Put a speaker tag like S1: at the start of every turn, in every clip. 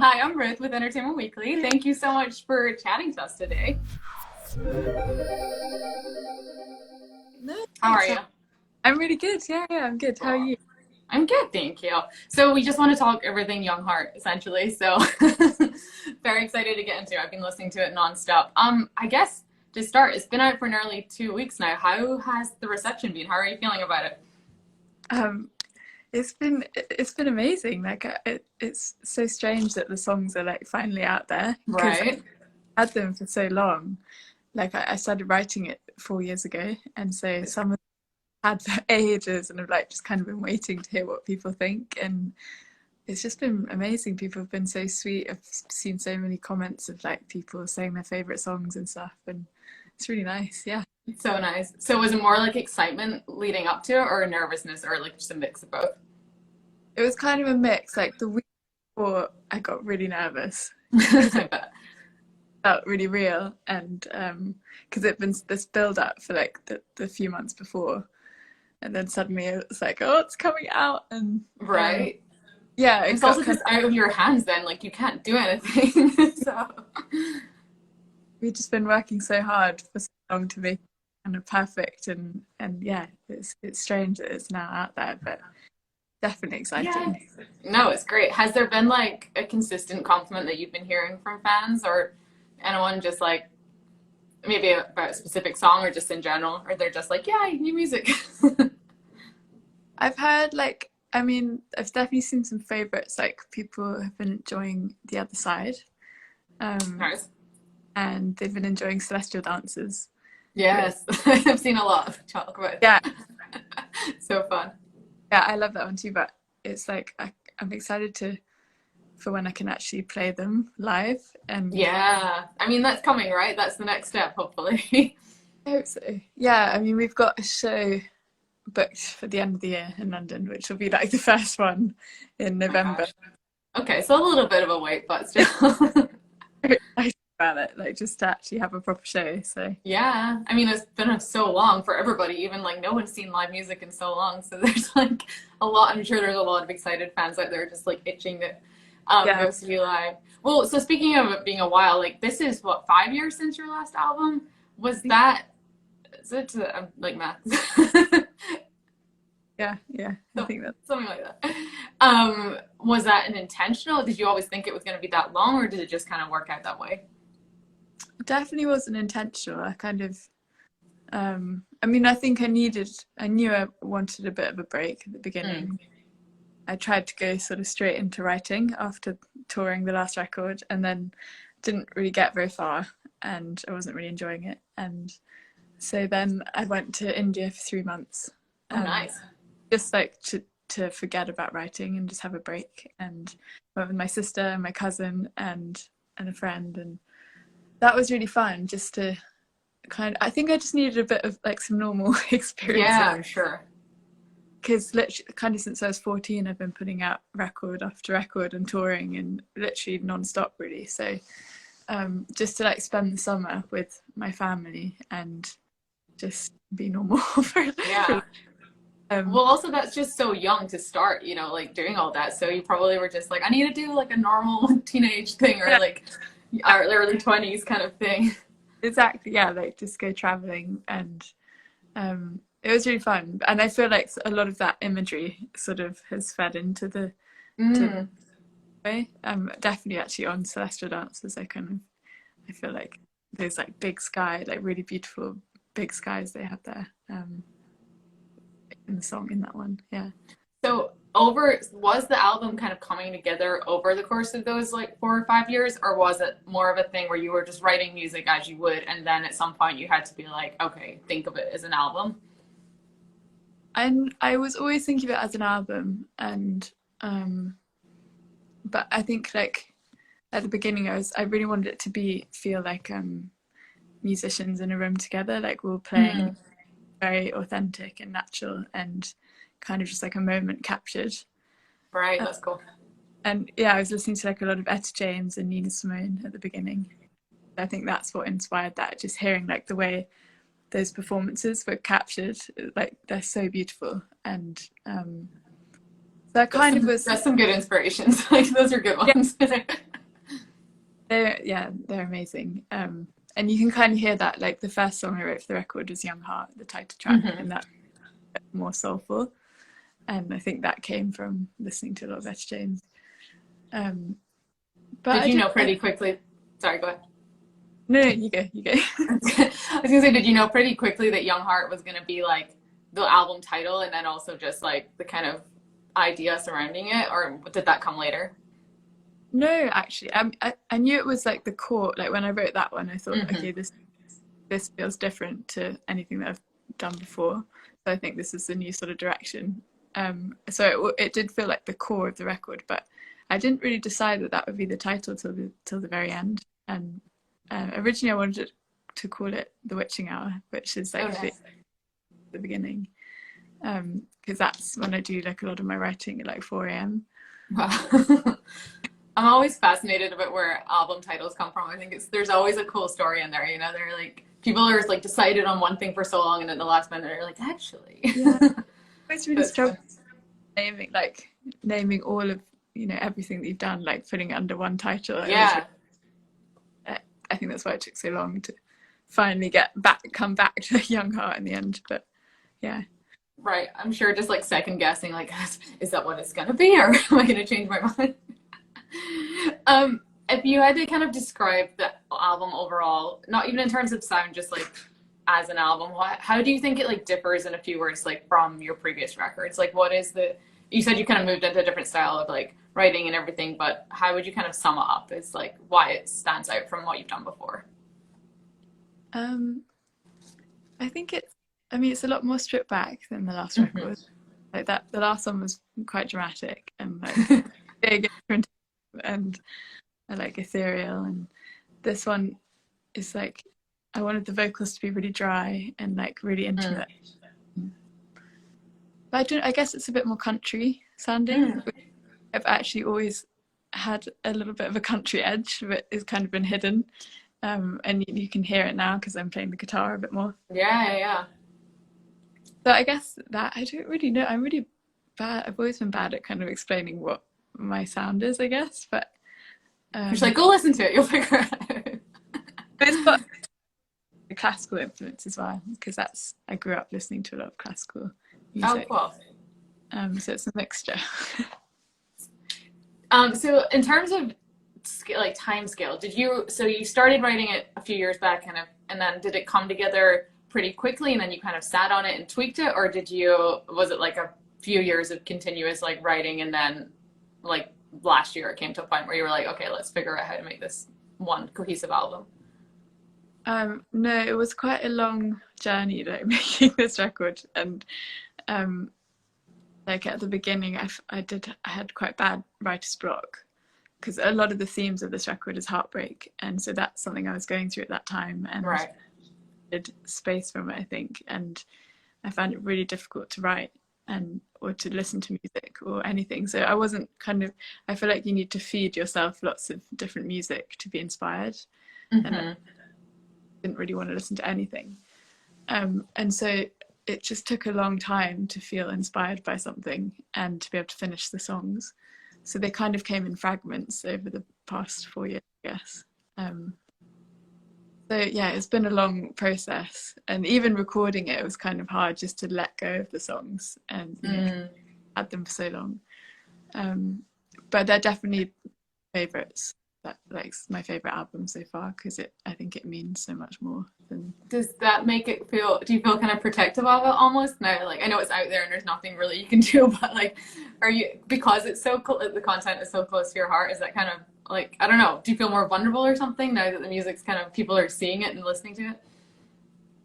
S1: Hi, I'm Ruth with Entertainment Weekly. Thank you so much for chatting to us today.
S2: No,
S1: How are
S2: thanks.
S1: you?
S2: I'm really good. Yeah, I'm good. How are
S1: Cool.
S2: you?
S1: I'm good, thank you. So we just want to talk everything Young Heart, essentially. So very excited to get into it. I've been listening to it nonstop. I guess to start, it's been out for nearly 2 weeks now. How has the reception been? How are you feeling about it?
S2: Um, it's been amazing. It's so strange that the songs are like finally out there because
S1: Right.
S2: I had them for so long. I started writing it 4 years ago, and so some of them had for ages, and have like just kind of been waiting to hear what people think. And it's just been amazing. People have been so sweet. I've seen so many comments of like people saying their favorite songs and stuff, and it's really nice. Yeah.
S1: So nice. So was it more like excitement leading up to it or nervousness or like just a mix of both?
S2: It was kind of a mix. Like the week before, I got really nervous because
S1: I
S2: it
S1: bet.
S2: felt really real, and because it'd been this build up for like the few months before, and then suddenly it was like, oh, it's coming out, and
S1: Right.
S2: yeah, it
S1: It's
S2: got
S1: also
S2: kind
S1: just
S2: of.
S1: out of your hands then, like you can't do anything. So
S2: We've just been working so hard for so long to make it kind of perfect, and yeah, it's strange that it's now out there, but definitely
S1: yeah.
S2: exciting.
S1: No, it's great. Has there been like a consistent compliment that you've been hearing from fans or anyone just like maybe about a specific song or just in general? Or they're just like, yeah, new music.
S2: I've heard like, I mean, I've definitely seen some favorites. Like people have been enjoying The Other Side, um,
S1: Nice.
S2: and they've been enjoying Celestial Dances, which
S1: Yes. I've seen a lot of talk about it.
S2: yeah,
S1: So fun.
S2: yeah, I love that one too. But it's like I'm excited to for when I can actually play them live, and
S1: Yeah. I mean, that's coming, right? That's the next step, hopefully.
S2: I hope so. Yeah, I mean, we've got a show booked for the end of the year in London, which will be like the first one in
S1: Oh my
S2: November.
S1: gosh. Okay, so a little bit of a wait, but still.
S2: Very excited about it, like just to actually have a proper show. So
S1: Yeah, I mean, it's been so long for everybody. Even like no one's seen live music in so long. So there's like a lot. I'm sure there's a lot of excited fans out there just like itching to
S2: yeah,
S1: go see you live. Well, so speaking of it being a while, like this is what 5 years since your last album. Was that? Is it? Like math.
S2: yeah, I
S1: So,
S2: think that.
S1: something like that. Was that an intentional? Did you always think it was going to be that long, or did it just kind of work out that way?
S2: Definitely wasn't intentional. I kind of, I mean, I think I knew I wanted a bit of a break at the
S1: Mm,
S2: beginning. I tried to go sort of straight into writing after touring the last record, and then didn't really get very far, and I wasn't really enjoying it. And so then I went to India for 3 months,
S1: oh,
S2: um,
S1: nice.
S2: just like to forget about writing and just have a break. And went with my sister and my cousin and a friend, and that was really fun. Just to I think I just needed a bit of like some normal experience
S1: Yeah, I'm sure.
S2: because literally kind of since I was 14 I've been putting out record after record and touring and literally non-stop really. So just to like spend the summer with my family and just be normal
S1: Yeah.
S2: um
S1: Well, also that's just so young to start, like doing all that. So you probably were just like, I need to do like a normal teenage thing or
S2: yeah,
S1: like our early 20s kind of thing.
S2: exactly, yeah, like just go traveling. And it was really fun, and I feel like a lot of that imagery sort of has fed into the to
S1: Mm.
S2: way. Definitely actually on Celestial Dancers, I feel like those like big sky, like really beautiful big skies they have there, in the song in that one. Yeah.
S1: So was the album kind of coming together over the course of those like 4 or 5 years, or was it more of a thing where you were just writing music as you would, and then at some point you had to be like, okay, think of it as an album?
S2: And I was always thinking of it as an album, and but I think like at the beginning I really wanted it to be feel like musicians in a room together, like we were playing
S1: Mm.
S2: very authentic and natural and kind of just like a moment captured.
S1: Right,
S2: Uh,
S1: that's cool.
S2: and yeah, I was listening to like a lot of Etta James and Nina Simone at the beginning. I think that's what inspired that. Just hearing like the way those performances were captured, like they're so beautiful, and that
S1: That's
S2: kind of
S1: some
S2: was
S1: that's some good inspirations. Like those are good
S2: yeah,
S1: ones.
S2: they're amazing. And you can kind of hear that, like the first song I wrote for the record was Young Heart, the title track,
S1: Mm-hmm.
S2: and that's more soulful. And I think that came from listening to a lot of Etta James. But
S1: Did you know pretty quickly? Sorry, go ahead.
S2: No, you go.
S1: I was gonna say, did you know pretty quickly that Young Heart was gonna be like the album title, and then also just like the kind of idea surrounding it, or did that come later?
S2: No, actually, I knew it was like the core. Like when I wrote that one, I thought,
S1: Mm-hmm.
S2: okay, this feels different to anything that I've done before. So I think this is the new sort of direction. So it did feel like the core of the record, but I didn't really decide that would be the title till the very end. And originally I wanted to call it The Witching Hour, which is like the beginning, because that's when I do like a lot of my writing at like 4 a.m.
S1: Wow. I'm always fascinated about where album titles come from. I think there's always a cool story in there. You know, they're like people are like decided on one thing for so long, and then the last minute they're like, actually.
S2: Yeah. It's really struggle naming all of everything that you've done, like putting it under one title.
S1: Yeah.
S2: I think that's why it took so long to finally come back to Young Heart in the end. But yeah.
S1: Right. I'm sure just like second guessing, like, is that what it's gonna be, or am I gonna change my mind? If you had to kind of describe the album overall, not even in terms of sound, just like as an album, how do you think it like differs in a few words, like from your previous records? Like, what is you said you kind of moved into a different style of like writing and everything, but how would you kind of sum it up as like why it stands out from what you've done before?
S2: I think it's a lot more stripped back than the last record. Like that, the last one was quite dramatic and like big and like ethereal, and this one is like I wanted the vocals to be really dry and like really intimate. But I guess it's a bit more country sounding. I've actually always had a little bit of a country edge, but it's kind of been hidden. And you can hear it now because I'm playing the guitar a bit more.
S1: Yeah.
S2: So I guess that I don't really know. I'm really bad. I've always been bad at kind of explaining what my sound is, I guess. But
S1: just like go listen to it, you'll figure it out.
S2: But it's got the classical influence as well, because I grew up listening to a lot of classical music.
S1: Oh, cool.
S2: So it's a mixture.
S1: So in terms of like time scale, you started writing it a few years back kind of, and then did it come together pretty quickly and then you kind of sat on it and tweaked it, or was it like a few years of continuous like writing and then like last year it came to a point where you were like, okay, let's figure out how to make this one cohesive album?
S2: No, it was quite a long journey like making this record, and like at the beginning I had quite bad writer's block because a lot of the themes of this record is heartbreak, and so that's something I was going through at that time, and
S1: right.
S2: Did space from it, I think, and I found it really difficult to write or to listen to music or anything. So I feel like you need to feed yourself lots of different music to be inspired. And I didn't really want to listen to anything, and so it just took a long time to feel inspired by something and to be able to finish the songs. So they kind of came in fragments over the past 4 years, I guess. So yeah, it's been a long process, and even recording it was kind of hard just to let go of the songs and had them for so long. But they're definitely favorites. Like my favorite album so far, because I think it means so much more than.
S1: Does that make it feel? Do you feel kind of protective of it almost now? Like I know it's out there and there's nothing really you can do, but like, are you, because it's so the content is so close to your heart? Is that kind of like, I don't know? Do you feel more vulnerable or something now that the music's kind of people are seeing it and listening to it?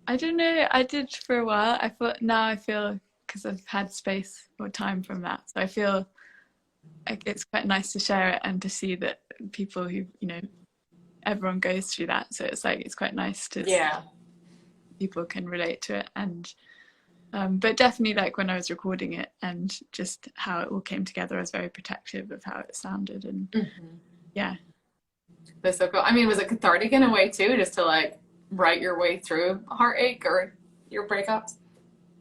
S2: I don't know. I did for a while. I feel because I've had space or time from that, so I feel like it's quite nice to share it and to see that people who everyone goes through that, so it's quite nice to people can relate to it. And but definitely like when I was recording it and just how it all came together, I was very protective of how it sounded. And yeah,
S1: that's so cool. I mean, was it cathartic in a way too, just to like write your way through heartache or your breakups?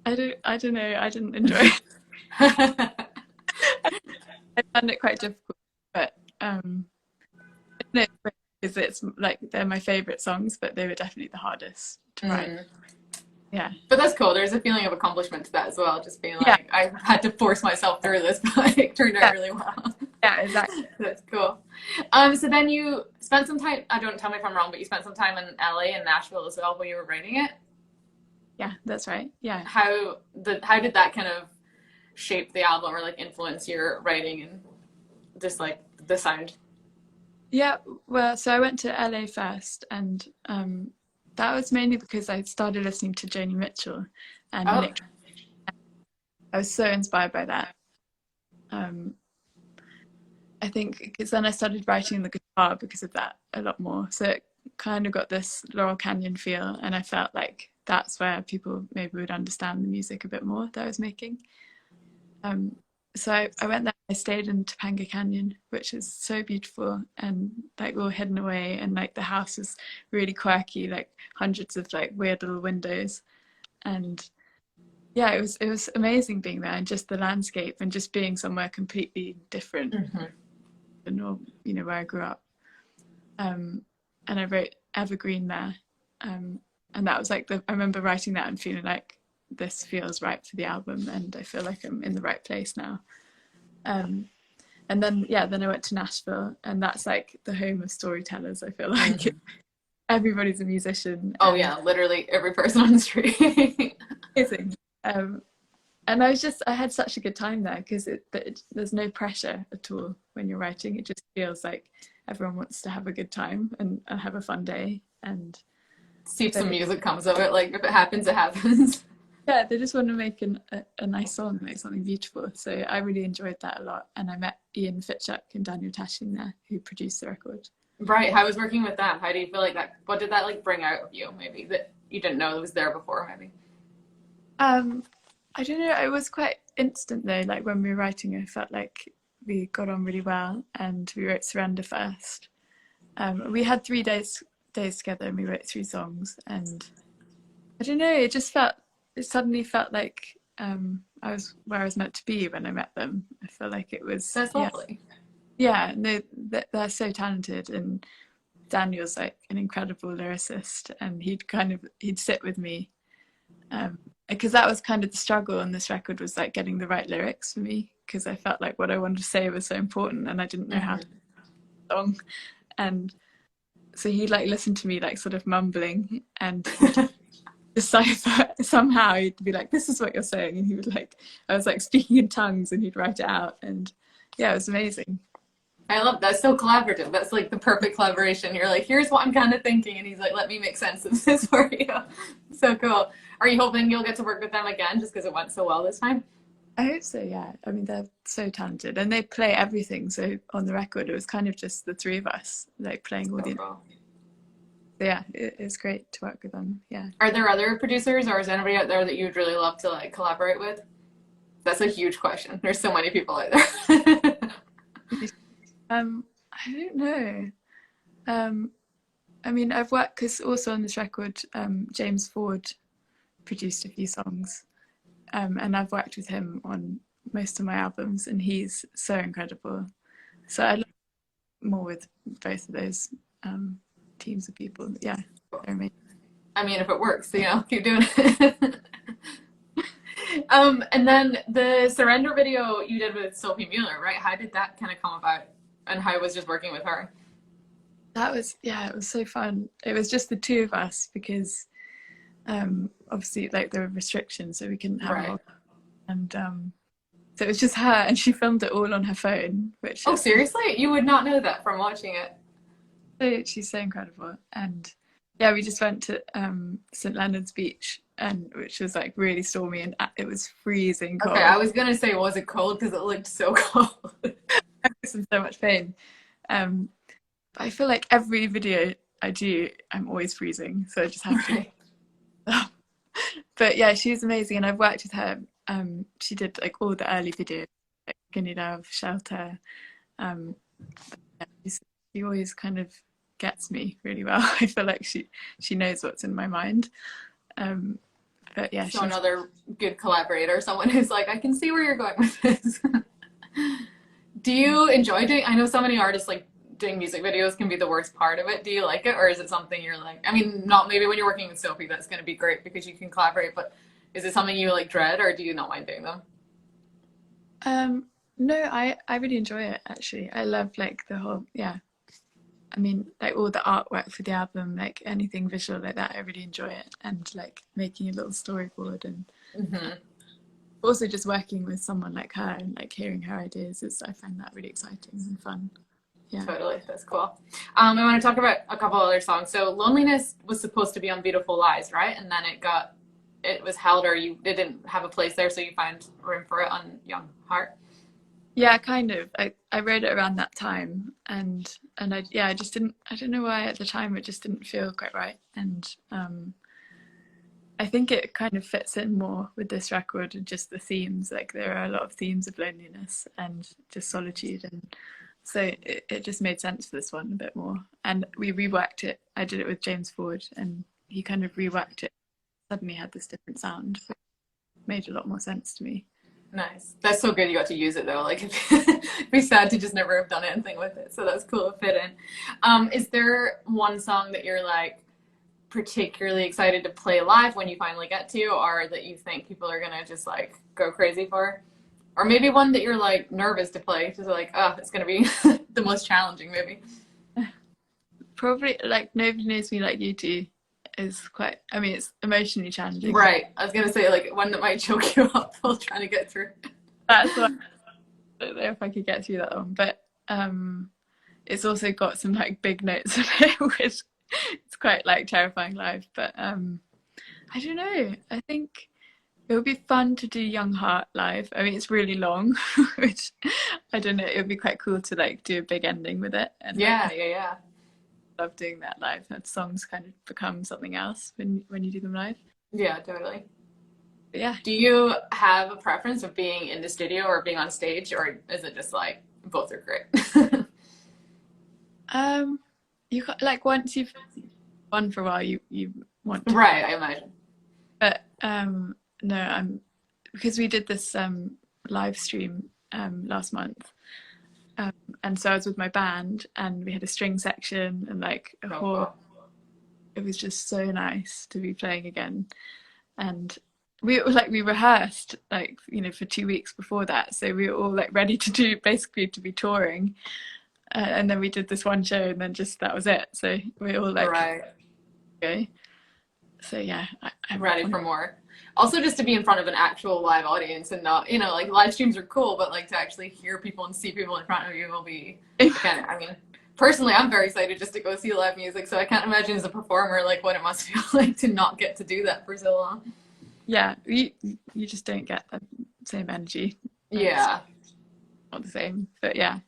S2: I don't know, I didn't enjoy it. I found it quite difficult, but no, Is it's like they're my favorite songs, but they were definitely the hardest to write. Yeah.
S1: But that's cool. There's a feeling of accomplishment to that as well. Just being
S2: Yeah.
S1: like, I had to force myself through this, but it turned out really well.
S2: Yeah, exactly.
S1: That's cool. So then you spent some time, don't tell me if I'm wrong, but you spent some time in LA and Nashville as well while you were writing it.
S2: Yeah, that's right. Yeah.
S1: How did that kind of shape the album or like influence your writing and just like the sound?
S2: Yeah, well, so I went to LA first, and that was mainly because I started listening to Joni Mitchell and electronic. I was so inspired by that. I think because then I started writing the guitar because of that a lot more. So it kind of got this Laurel Canyon feel, and I felt like that's where people maybe would understand the music a bit more that I was making. So I went there. I stayed in Topanga Canyon, which is so beautiful, and like we were hidden away, and like the house is really quirky, like hundreds of like weird little windows, and yeah, it was amazing being there, and just the landscape, and just being somewhere completely different than where I grew up. And I wrote Evergreen there, and that was like I remember writing that and feeling like this feels right for the album, and I feel like I'm in the right place now. And then I went to Nashville, and that's like the home of storytellers. I feel like everybody's a musician.
S1: Oh yeah, literally every person on the street.
S2: Amazing. And I had such a good time there because there's no pressure at all when you're writing. It just feels like everyone wants to have a good time and have a fun day, and
S1: see if some music comes of it. Like if it happens, it happens.
S2: Yeah, they just want to make a nice song, make something beautiful. So I really enjoyed that a lot. And I met Ian Fitchuk and Daniel Tashing there, who produced the record.
S1: Right. How was working with them? How do you feel like that? What did that like bring out of you? Maybe that you didn't know it was there before. Maybe.
S2: I don't know. It was quite instant though. Like when we were writing, I felt like we got on really well, and we wrote Surrender first. We had 3 days together, and we wrote 3 songs. And I don't know. It suddenly felt like I was where I was meant to be when I met them. I feel like it was.
S1: That's lovely.
S2: Yeah, no, they're so talented, and Daniel's like an incredible lyricist, and he'd sit with me, because that was kind of the struggle on this record, was like getting the right lyrics for me, because I felt like what I wanted to say was so important, and I didn't know how to song, and so he'd like listen to me like sort of mumbling and decipher somehow. He'd be like, "This is what you're saying," and he would like, I was like speaking in tongues, and he'd write it out, and yeah, it was amazing.
S1: I love that. So collaborative. That's like the perfect collaboration. You're like, here's what I'm kind of thinking, and he's like, let me make sense of this for you. So cool. Are you hoping you'll get to work with them again just because it went so well this time?
S2: I hope so, yeah. I mean, they're so talented, and they play everything. So on the record, it was kind of just the 3 of us like playing all the. So yeah, it's great to work with them. Yeah. Are
S1: there other producers, or is there anybody out there that you would really love to like collaborate with? That's a huge question. There's so many people out there.
S2: I don't know. I mean, I've worked, because also on this record, James Ford produced a few songs, and I've worked with him on most of my albums, and he's so incredible. So I love more with both of those teams of people. Yeah, they're amazing.
S1: I mean, if it works, keep doing it. And then the Surrender video you did with Sophie Mueller, right? How did that kind of come about, and how was just working with her?
S2: It was so fun. It was just the 2 of us, because obviously like there were restrictions, so we couldn't have more. And so it was just her, and she filmed it all on her phone, which
S1: seriously? You would not know that from watching it.
S2: So she's so incredible. And yeah, we just went to St. Leonard's Beach, and which was like really stormy, and it was freezing cold.
S1: Okay, I was gonna say, was it cold? Because it looked so cold.
S2: I was in so much pain. But I feel like every video I do, I'm always freezing, so I just have to. But yeah, she was amazing, and I've worked with her. She did like all the early videos, like Skinny Love, Shelter. She always kind of gets me really well. I feel like she knows what's in my mind. But yeah,
S1: so another good collaborator, someone who's like, I can see where you're going with this. Do you enjoy doing? I know so many artists like doing music videos can be the worst part of it. Do you like it, or is it something you're like, I mean, not maybe when you're working with Sophie, that's going to be great because you can collaborate, but is it something you like dread, or do you not mind doing them?
S2: No, I really enjoy it actually. I love like the whole, yeah. I mean, like all the artwork for the album, like anything visual like that, I really enjoy it. And like making a little storyboard and also just working with someone like her and like hearing her ideas I find that really exciting and fun. Yeah.
S1: Totally, that's cool. I want to talk about a couple other songs. So Loneliness was supposed to be on Beautiful Lies, right? And then it was held, or it didn't have a place there, so you find room for it on Young Heart.
S2: Yeah, kind of. I wrote it around that time, and I just didn't. I don't know why at the time it just didn't feel quite right, and I think it kind of fits in more with this record and just the themes. Like there are a lot of themes of loneliness and just solitude, and so it just made sense for this one a bit more. And we reworked it. I did it with James Ford, and he kind of reworked it. Suddenly had this different sound. It made a lot more sense to me.
S1: Nice. That's so good you got to use it though. Like it'd be sad to just never have done anything with it. So that's cool to fit in. Is there one song that you're like particularly excited to play live when you finally get to, or that you think people are gonna just like go crazy for? Or maybe one that you're like nervous to play, just like, oh, it's gonna be the most challenging maybe.
S2: Probably like Nobody Knows Me Like You Do is quite, I mean, it's emotionally challenging.
S1: Right. I was gonna say like one that might choke you up while trying to get through.
S2: That's what I don't know if I could get through that one, but it's also got some like big notes in it, which it's quite like terrifying live. But I don't know. I think it would be fun to do Young Heart live. I mean, it's really long, which I don't know. It would be quite cool to like do a big ending with it. And
S1: yeah.
S2: Love doing that live. That songs kind of become something else when you do them live.
S1: Yeah, totally.
S2: But yeah.
S1: Do you have a preference of being in the studio or being on stage, or is it just like both are great?
S2: You like once you've won for a while, you want to.
S1: Right, I imagine.
S2: But no, because we did this live stream last month. And so I was with my band and we had a string section and like a whole, it was just so nice to be playing again. And we rehearsed like, you know, for 2 weeks before that. So we were all like ready to be touring. And then we did this one show and then just, that was it. So we all like,
S1: right.
S2: Okay. So yeah,
S1: I'm ready for more. Also, just to be in front of an actual live audience and not, you know, like live streams are cool, but like to actually hear people and see people in front of you will be, I mean, personally, I'm very excited just to go see live music. So I can't imagine as a performer, like what it must feel like to not get to do that for so long.
S2: Yeah, you just don't get the same energy.
S1: Yeah.
S2: Not the same, but yeah.